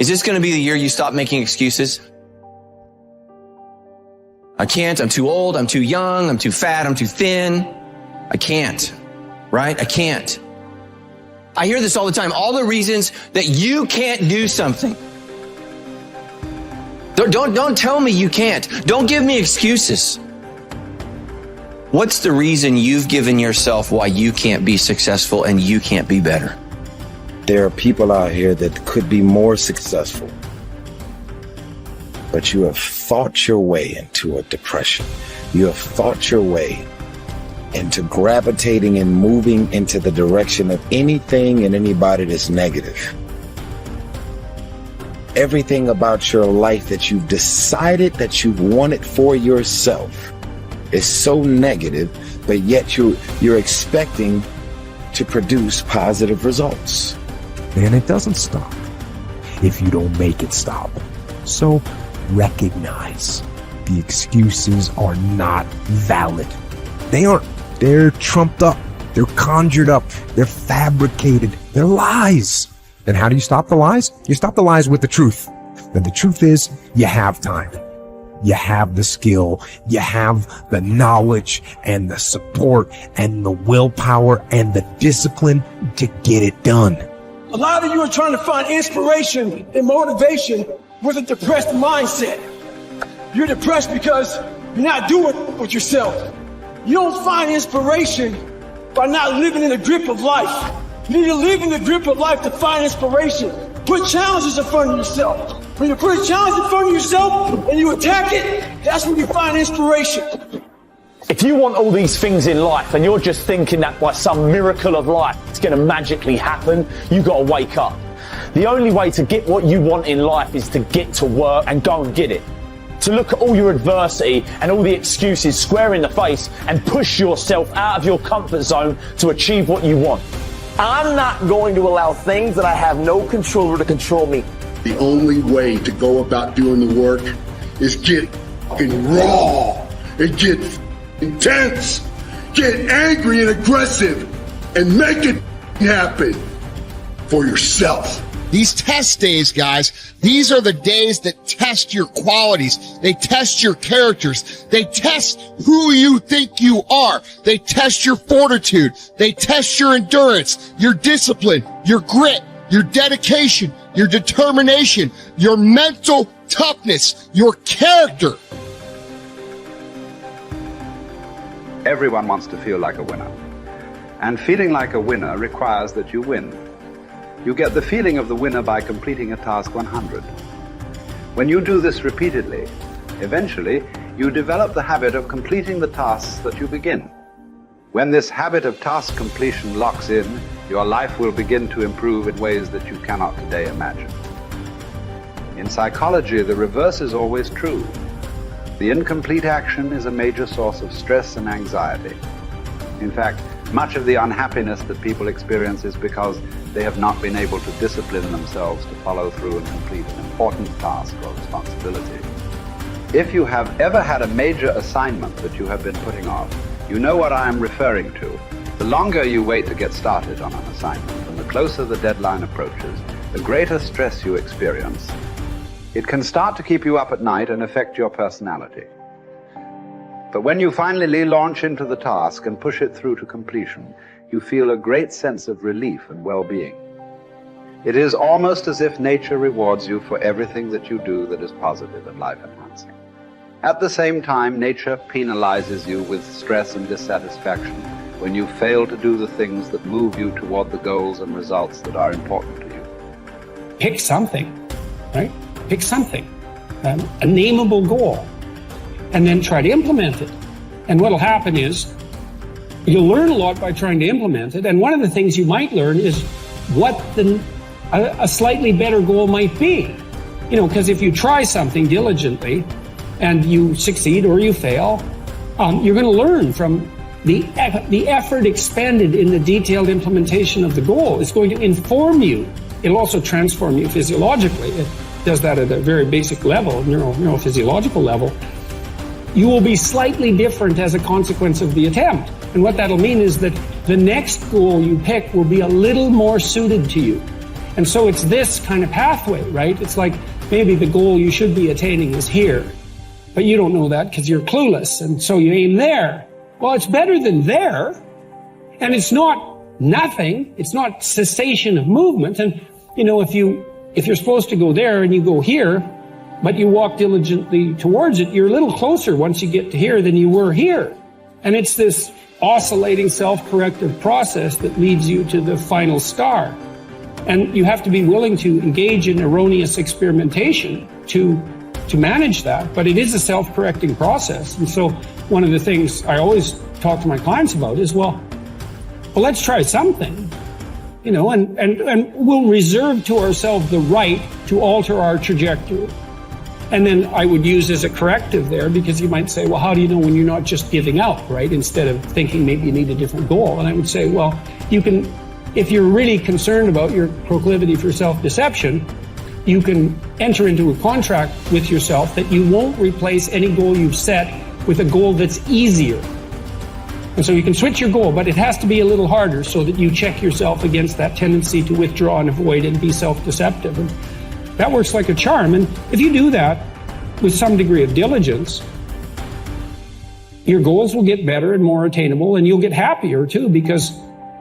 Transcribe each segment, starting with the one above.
Is this going to be the year you stop making excuses? I can't, I'm too old, I'm too young, I'm too fat, I'm too thin. I can't, right? I can't. I hear this all the time. All the reasons that you can't do something. Don't tell me you can't. Don't give me excuses. What's the reason you've given yourself why you can't be successful and you can't be better? There are people out here that could be more successful, but you have fought your way into a depression. You have fought your way into gravitating and moving into the direction of anything and anybody that's negative. Everything about your life that you've decided that you want it for yourself is so negative, but yet you're expecting to produce positive results. And it doesn't stop if you don't make it stop. So recognize the excuses are not valid. They aren't. They're trumped up. They're conjured up. They're fabricated. They're lies. And how do you stop the lies? You stop the lies with the truth. And the truth is, you have time. You have the skill. You have the knowledge and the support and the willpower and the discipline to get it done. A lot of you are trying to find inspiration and motivation with a depressed mindset. You're depressed because you're not doing it with yourself. You don't find inspiration by not living in the grip of life. You need to live in the grip of life to find inspiration. Put challenges in front of yourself. When you put a challenge in front of yourself and you attack it, that's when you find inspiration. If you want all these things in life and you're just thinking that by some miracle of life it's going to magically happen, you got to wake up. The only way to get what you want in life is to get to work and go and get it. To look at all your adversity and all the excuses square in the face and push yourself out of your comfort zone to achieve what you want. I'm not going to allow things that I have no control over to control me. The only way to go about doing the work is get raw and get intense, get angry and aggressive, and make it happen for yourself. These test days, guys, these are the days that test your qualities. They test your characters. They test who you think you are. They test your fortitude. They test your endurance, your discipline, your grit, your dedication, your determination, your mental toughness, your character. Everyone wants to feel like a winner. And feeling like a winner requires that you win. You get the feeling of the winner by completing a task 100. When you do this repeatedly, eventually you develop the habit of completing the tasks that you begin. When this habit of task completion locks in, your life will begin to improve in ways that you cannot today imagine. In psychology, the reverse is always true. The incomplete action is a major source of stress and anxiety. In fact, much of the unhappiness that people experience is because they have not been able to discipline themselves to follow through and complete an important task or responsibility. If you have ever had a major assignment that you have been putting off, you know what I am referring to. The longer you wait to get started on an assignment and the closer the deadline approaches, the greater stress you experience. It can start to keep you up at night and affect your personality. But when you finally launch into the task and push it through to completion, you feel a great sense of relief and well-being. It is almost as if nature rewards you for everything that you do that is positive and life-enhancing. At the same time, nature penalizes you with stress and dissatisfaction when you fail to do the things that move you toward the goals and results that are important to you. Pick something, right? Pick something, a nameable goal, and then try to implement it. And what'll happen is you'll learn a lot by trying to implement it. And one of the things you might learn is what a slightly better goal might be. You know, because if you try something diligently and you succeed or you fail, you're going to learn from the effort expended in the detailed implementation of the goal. It's going to inform you. It'll also transform you physiologically. It does that at a very basic level, neurophysiological level. You will be slightly different as a consequence of the attempt. And what that'll mean is that the next goal you pick will be a little more suited to you. And so it's this kind of pathway, right? It's like maybe the goal you should be attaining is here, but you don't know that because you're clueless. And so you aim there. Well, it's better than there. And it's not nothing. It's not cessation of movement. And, you know, if you're supposed to go there and you go here, but you walk diligently towards it, you're a little closer once you get to here than you were here. And it's this oscillating self-corrective process that leads you to the final star. And you have to be willing to engage in erroneous experimentation to manage that, but it is a self-correcting process. And so one of the things I always talk to my clients about is, well, let's try something, you know, and we'll reserve to ourselves the right to alter our trajectory. And then I would use as a corrective there, because you might say, well, how do you know when you're not just giving up, right? Instead of thinking maybe you need a different goal. And I would say, well, you can, if you're really concerned about your proclivity for self-deception, you can enter into a contract with yourself that you won't replace any goal you've set with a goal that's easier. And so you can switch your goal, but it has to be a little harder so that you check yourself against that tendency to withdraw and avoid and be self-deceptive. And that works like a charm. And if you do that with some degree of diligence, your goals will get better and more attainable, and you'll get happier too, because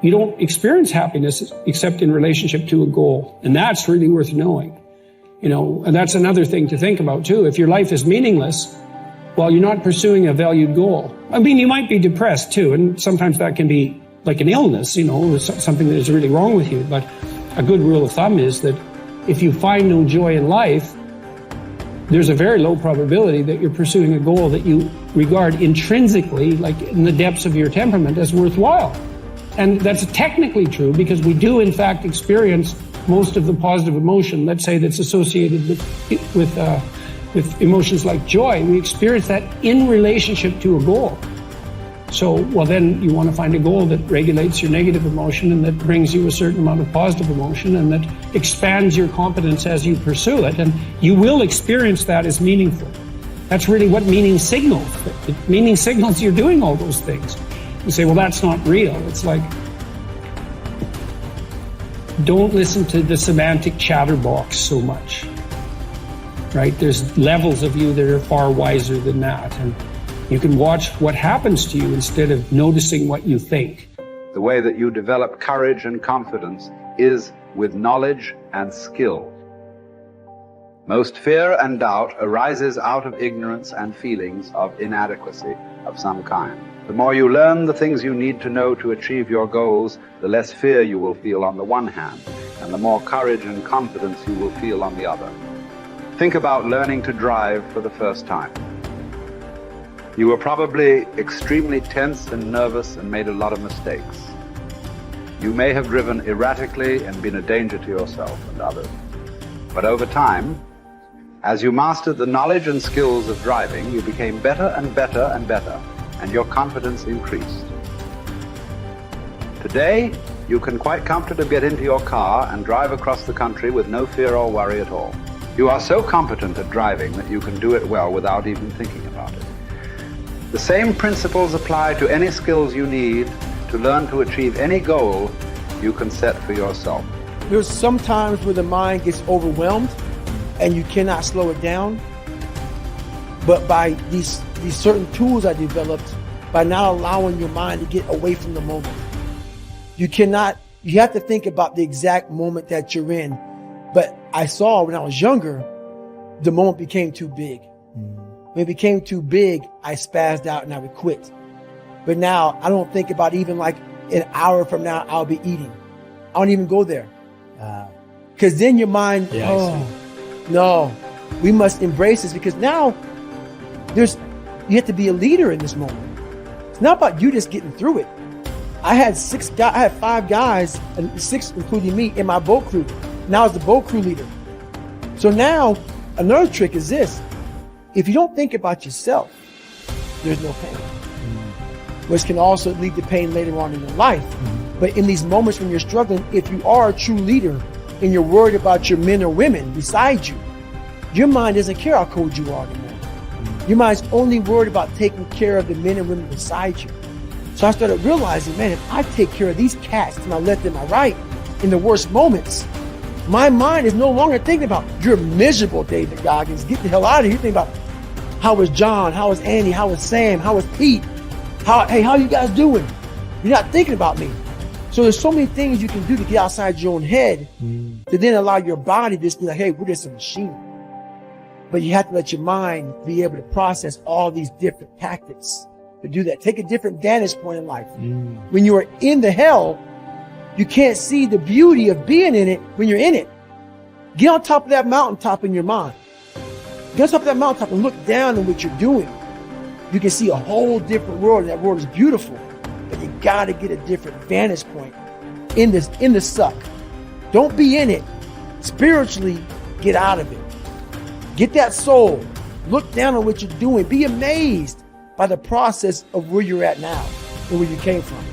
you don't experience happiness except in relationship to a goal. And that's really worth knowing. You know, and that's another thing to think about too. If your life is meaningless, well, you're not pursuing a valued goal. I mean, you might be depressed too, and sometimes that can be like an illness, you know, something that is really wrong with you. But a good rule of thumb is that if you find no joy in life, there's a very low probability that you're pursuing a goal that you regard intrinsically, like in the depths of your temperament, as worthwhile. And that's technically true, because we do in fact experience most of the positive emotion, let's say, that's associated with emotions like joy. We experience that in relationship to a goal. So, well, then you want to find a goal that regulates your negative emotion and that brings you a certain amount of positive emotion and that expands your competence as you pursue it. And you will experience that as meaningful. That's really what meaning signals. Meaning signals you're doing all those things. You say, well, that's not real. It's like, don't listen to the semantic chatterbox so much, right? There's levels of you that are far wiser than that. And you can watch what happens to you instead of noticing what you think. The way that you develop courage and confidence is with knowledge and skill. Most fear and doubt arises out of ignorance and feelings of inadequacy of some kind. The more you learn the things you need to know to achieve your goals, the less fear you will feel on the one hand, and the more courage and confidence you will feel on the other. Think about learning to drive for the first time. You were probably extremely tense and nervous and made a lot of mistakes. You may have driven erratically and been a danger to yourself and others. But over time, as you mastered the knowledge and skills of driving, you became better and better and better, and your confidence increased. Today, you can quite comfortably get into your car and drive across the country with no fear or worry at all. You are so competent at driving that you can do it well without even thinking about it. The same principles apply to any skills you need to learn to achieve any goal you can set for yourself. There's some times where the mind gets overwhelmed and you cannot slow it down. But by these certain tools I developed, by not allowing your mind to get away from the moment. You have to think about the exact moment that you're in. But I saw when I was younger, the moment became too big. When it became too big, I spazzed out and I would quit. But now I don't think about even like an hour from now, I'll be eating. I don't even go there. Because then your mind, no, we must embrace this, because now you have to be a leader in this moment. It's not about you just getting through it. I had 5 guys, 6 including me, in my boat crew. Now I was the boat crew leader. So now another trick is this. If you don't think about yourself, there's no pain, which can also lead to pain later on in your life. But in these moments when you're struggling, if you are a true leader and you're worried about your men or women beside you, your mind doesn't care how cold you are anymore. Your mind's only worried about taking care of the men and women beside you. So I started realizing, man, if I take care of these cats to my left and my right in the worst moments, My mind is no longer thinking about, you're miserable, David Goggins. Get the hell out of here. You're thinking about, how was John? How was Andy? How was Sam? How was Pete? How you guys doing? You're not thinking about me. So there's so many things you can do to get outside your own head to then allow your body to just be like, hey, we're just a machine. But you have to let your mind be able to process all these different tactics to do that. Take a different vantage point in life. When you are in the hell, you can't see the beauty of being in it when you're in it. Get on top of that mountaintop in your mind. Get on top of that mountaintop and look down on what you're doing. You can see a whole different world, and that world is beautiful. But you gotta get a different vantage point in the suck. Don't be in it. Spiritually, get out of it. Get that soul. Look down on what you're doing. Be amazed by the process of where you're at now and where you came from.